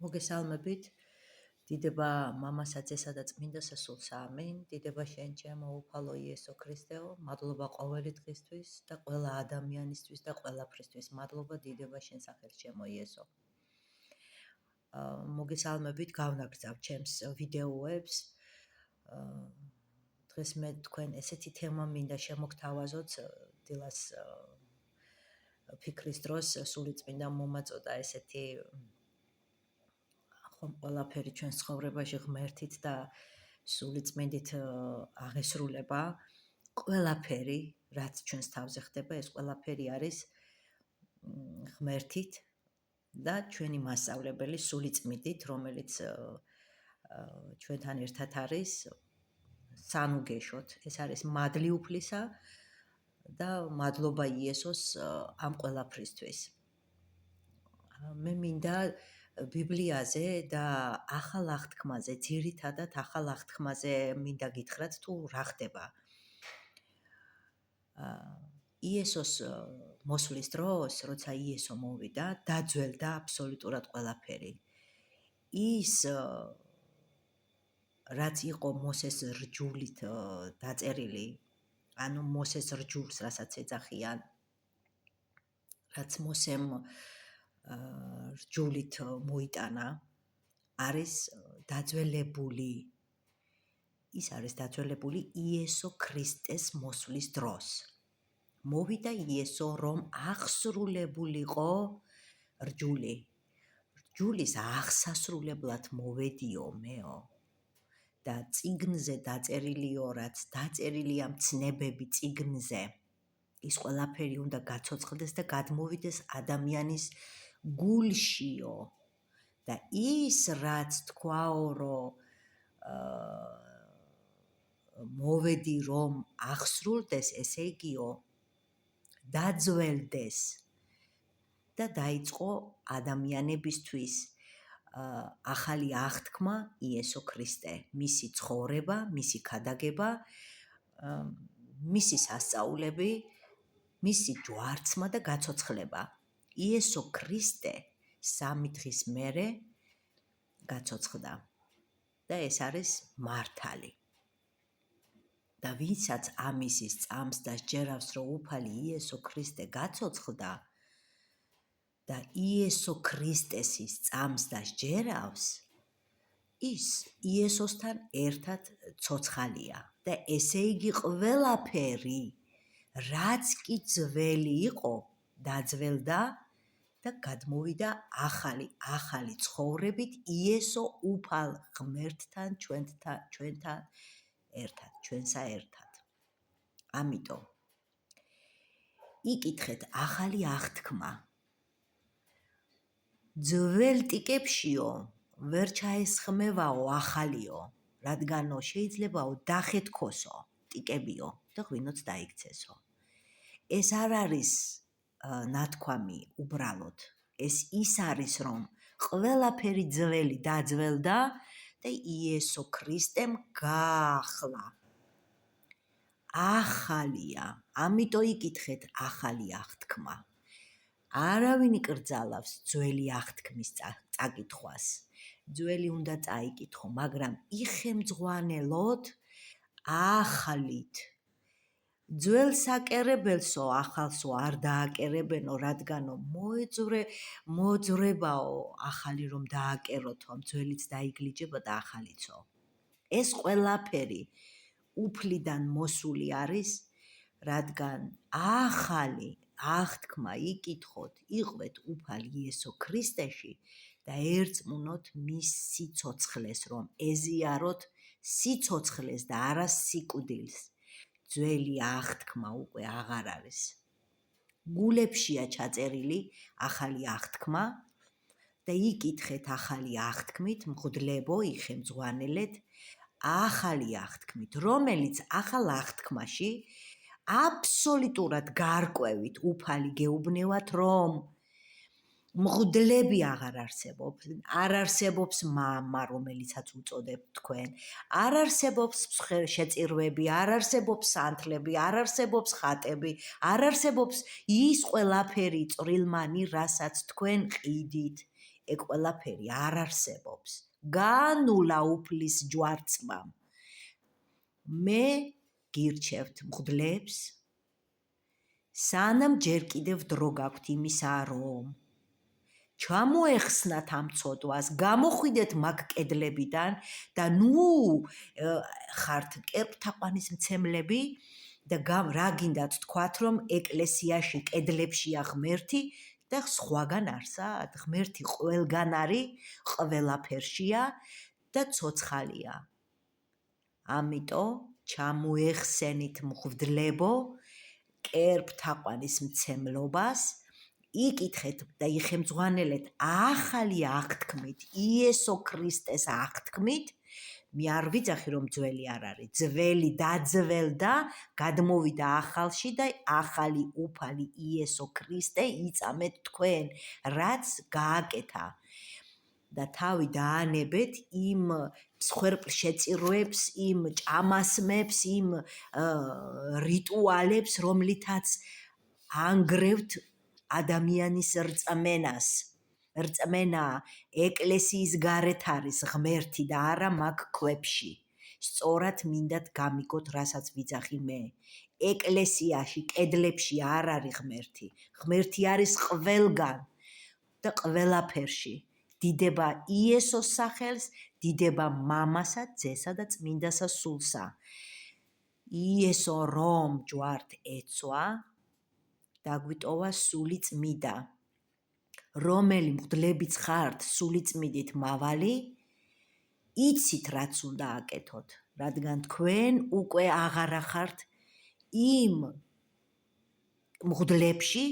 მოგესალმებით. დიდება მამასაც ესა და წმინდა სასულს ამინ. დიდება შენ ჩემო უფალო იესო ქრისტეო, მადლობა ყოველი დღისთვის და ყველა ადამიანისთვის და ყველაფრისთვის. მადლობა დიდება შენ სახელს ჩემო იესო. მოგესალმებით, გავნაგრძავ ჩემს ვიდეოებს. დღეს მე თქვენ ესეთი თემა მინდა შემოგთავაზოთ, დილას ფიქრის დროს სულიწმინდა მომაწოდა ესეთი ყველაფერი ჩვენს ცხოვრებაში ღმერთით და სულიწმინდით აღესრულება. ყველაფერი, რაც ჩვენს თავზე ხდება, ეს ყველაფერი არის ღმერთით და ჩვენი მასწავლებელი სულიწმინდით, რომელიც ჩვენთან ერთად არის სანუგეშოთ. ეს არის მადლი უფლისა და მადლობა იესოს ამ ყველაფრისთვის. მე მინდა ბიბლიაზე და ახალ აღთქმაზე, ძირითადად ახალ აღთქმაზე მინდა გითხრათ თუ რა ხდება. იესოს მოსვლის დროს, როცა იესო მოვიდა, დაძველდა აბსოლუტურად ყველაფერი. ის რაც იყო მოსეს რჯულით დაწერილი, ანუ მოსეს რჯულს, რასაც ეძახიან, რაც მოსემ რჯულით მოიტანა, არის დაძველებული. ის არის დაძველებული იესო ქრისტეს მოსვლის დროს. მოვიდა იესო, რომ აღსრულებულიყო რჯული. რჯულის აღსასრულებლად მოვედიო მეო და წიგნზე დაწერილიო, რაც დაწერილია მცნებები წიგნზე. ის ყველაფერი უნდა გაცოცხლდეს და გადმოვიდეს ადამიანის გულშიო და ის რაც თქვაო რომ მოვედი რომ აღსრულდეს, ესე იგიო დაძველდეს და დაიწყო ადამიანებისთვის ახალი აღთქმა იესო ქრისტე, მისი ცხოვრება, მისი ქადაგება, მისი სასწაულები, მისი ჯვარცმა და გაცოცხლება. იესო ქრისტე 3 დღის მერე გაცოცხლდა და ეს არის მართალი. და ვინცაც ამისის წამს და სჯერავს, რომ უფალი იესო ქრისტე გაცოცხლდა და იესო ქრისტესის წამს და სჯერავს, ის იესოსთან ერთად ცოცხალია და ესე იგი ყველაფერი, რაც კი ძველი იყო, დაძველდა და გადმოვიდა ახალი ცხოვრებით იესო უფალ ღმერთთან, ჩვენთან ერთად, ჩვენსა ერთად. ამიტომ იკითხეთ ახალი აღთქმა. ძველ ტიკებშიო ვერ ჩაესხმევაო ახალიო, რადგანო შეიძლებაო დახეთქოსო ტიკებიო და ღვინოც დაიქცესო. ეს არ არის ნათქვამი უბრალოდ. ეს ის არის, რომ ყველაფერი ძველი დაძველდა და იესო ქრისტემ გაახლა. ახალია. ამიტომ იკითხეთ ახალი აღთქმა. არავინ იკრძალავს ძველი აღთქმის წაკითხვას. ძველი უნდა წაიკითხო, მაგრამ იხემძღვანელოთ ახალით. ძველს აკერებელსო ახალსო არ დააკერებენო, რადგანო მოძრებაო ახალი რომ დააკეროთო, ძველიც დაიგლიჯება და ახალიცო. ეს ყველაფერი უფლიდან მოსული არის, რადგან ახალი აღთქმა იკითხოთ, იყვეთ უფალ იესო ქრისტეში და ერწმუნოთ მის სიცოცხლეს, რომ ეზიაროთ სიცოცხლეს და არა სიკვდილს. ძველი აღთქმა უკვე აღარ არის. გულებშია ჩაწერილი ახალი აღთქმა და იკითხეთ ახალი აღთქმით, მღვდლებო, იხემძღვანელეთ ახალი აღთქმით, რომელიც ახალ აღთქმაში აბსოლუტურად გარკვევით უფალი გეუბნევათ, რომ მღვდლები აღარ არსებობს მამა, რომელიცაც უწოდებთ თქვენ, არ არსებობს შეწირვები, არ არსებობს სანთლები, არ არსებობს ხატები, არ არსებობს ის ყველაფერი წვრილმანი, რასაც თქვენ ყიდით. ეგ ყველაფერი არ არსებობს. განულა უფლის ჯვარცმამ. მე გირჩევთ მღვდლებს, სანამ ჯერ კიდევ დრო გაქვთ იმისა, რომ ჩამოეხსნათ ამ ცოდვას, გამოხვიდეთ მაგ კედლებიდან და ხართ კერპთაყვანისმცემლები და რა გინდათ თქვათ, რომ ეკლესიაში კედლებშია ღმერთი და სხვაგან არსად? ღმერთი ყველგან არის, ყველაფერშია და ცოცხალია. ამიტომ ჩამოეხსენით მღვდლებო კერპთაყვანისმცემლობას, იკითხეთ და იხემძღვანელეთ ახალი აღთქმით, იესო ქრისტეს აღთქმით. მე არ ვიძახი, რომ ძველი არ არის. ძველი დაძველდა, გადმოვიდა ახალში და ახალი უფალი იესო ქრისტე იწამეთ თქვენ, რაც გააკეთა. და თავი დაანებეთ იმ მსხვერპლ შეწირვებს, იმ ჭამასმებს, იმ რიტუალებს, რომლითაც ანგრევთ ადამიანის რწმენას. რწმენა ეკლესიის გარეთ არის ღმერთი და არა მაგ ქვებში. სწორად მინდათ გამიგოთ, რასაც ვიძახი მე. ეკლესიაში, კედლებში არ არის ღმერთი. ღმერთი არის ყველგან და ყველაფერში. დიდება იესოს სახელს, დიდება მამასა, ძესა და წმინდასა სულსა. იესო რომ ჯვართ ეცვა, დაგვიტოვა სული წმიდა. რომელი მღვდლებიც ხართ სულიწმიდით მავალი, იცით რაც უნდა აკეთოთ, რადგან თქვენ უკვე აღარა ხართ იმ მღვდლებში,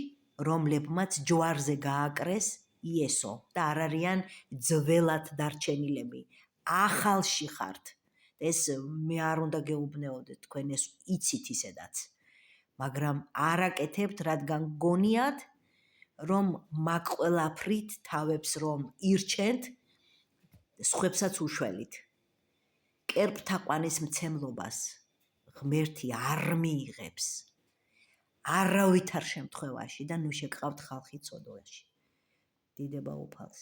რომლებმაც ჯვარზე გააკრეს იესო და არ არიან ძველად დარჩენილები. ახალში ხართ. ეს მე არ უნდა გეუბნეოდეთ, თქვენ ეს იცით ისედაც. მაგრამ არ აკეთებთ, რადგან გონიათ, რომ მაგ ყველაფრით თავებს რომ ირჩენთ, სხვებსაც უშველით. კერპთაყვანისმცემლობას ღმერთი არ მიიღებს. არავითარ შემთხვევაში და ნუ შეგყავთ ხალხი ცოდვაში. დიდება უფალს.